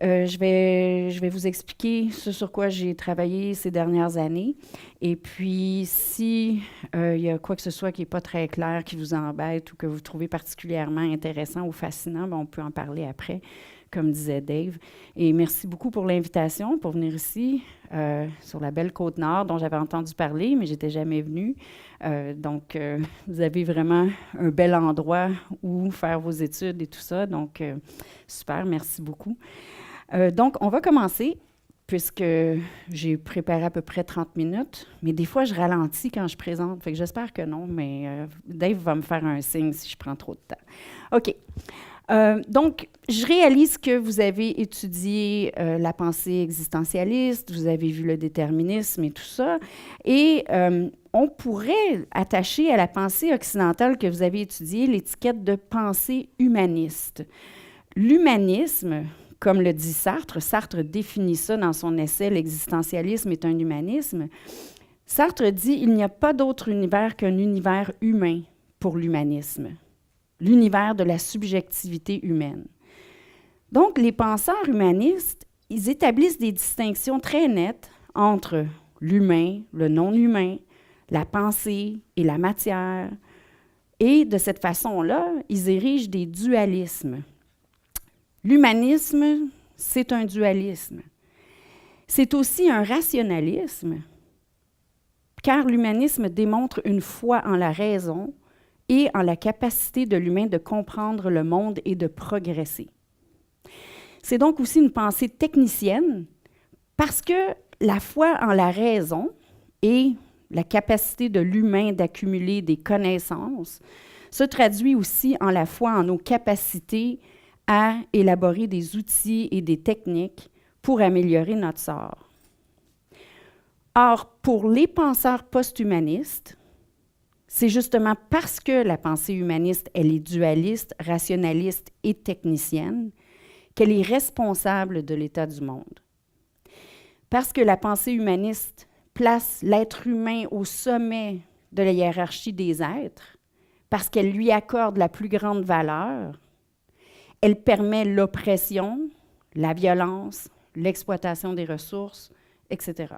Je vais vous expliquer ce sur quoi j'ai travaillé ces dernières années. Et puis, si il y a quoi que ce soit qui n'est pas très clair, qui vous embête ou que vous trouvez particulièrement intéressant ou fascinant, ben, on peut en parler après, comme disait Dave. Et merci beaucoup pour l'invitation pour venir ici, sur la belle Côte-Nord, dont j'avais entendu parler, mais j'étais jamais venue. Donc, vous avez vraiment un bel endroit où faire vos études et tout ça. Donc, super, merci beaucoup. Donc, on va commencer, puisque j'ai préparé à peu près 30 minutes, mais des fois, je ralentis quand je présente, fait que j'espère que non, mais Dave va me faire un signe si je prends trop de temps. OK. Donc, je réalise que vous avez étudié la pensée existentialiste, vous avez vu le déterminisme et tout ça, et on pourrait attacher à la pensée occidentale que vous avez étudiée l'étiquette de pensée humaniste. L'humanisme, comme le dit Sartre, Sartre définit ça dans son essai « L'existentialisme est un humanisme ». Sartre dit « Il n'y a pas d'autre univers qu'un univers humain pour l'humanisme, l'univers de la subjectivité humaine ». Donc, les penseurs humanistes, ils établissent des distinctions très nettes entre l'humain, le non-humain, la pensée et la matière. Et de cette façon-là, ils érigent des dualismes. L'humanisme, c'est un dualisme. C'est aussi un rationalisme, car l'humanisme démontre une foi en la raison et en la capacité de l'humain de comprendre le monde et de progresser. C'est donc aussi une pensée technicienne, parce que la foi en la raison et la capacité de l'humain d'accumuler des connaissances se traduit aussi en la foi en nos capacités à élaborer des outils et des techniques pour améliorer notre sort. Or, pour les penseurs post-humanistes, c'est justement parce que la pensée humaniste, elle est dualiste, rationaliste et technicienne, qu'elle est responsable de l'état du monde. Parce que la pensée humaniste place l'être humain au sommet de la hiérarchie des êtres, parce qu'elle lui accorde la plus grande valeur, elle permet l'oppression, la violence, l'exploitation des ressources, etc.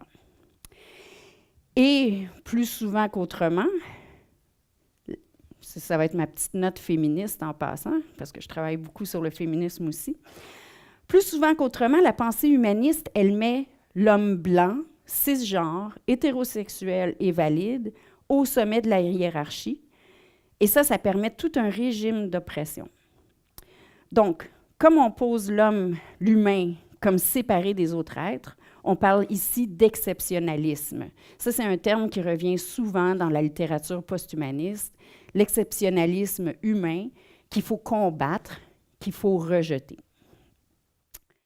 Et plus souvent qu'autrement, ça va être ma petite note féministe en passant, parce que je travaille beaucoup sur le féminisme aussi. Plus souvent qu'autrement, la pensée humaniste, elle met l'homme blanc, cisgenre, hétérosexuel et valide au sommet de la hiérarchie. Et ça permet tout un régime d'oppression. Donc, comme on pose l'homme, l'humain, comme séparé des autres êtres, on parle ici d'exceptionnalisme. Ça, c'est un terme qui revient souvent dans la littérature post-humaniste, l'exceptionnalisme humain qu'il faut combattre, qu'il faut rejeter.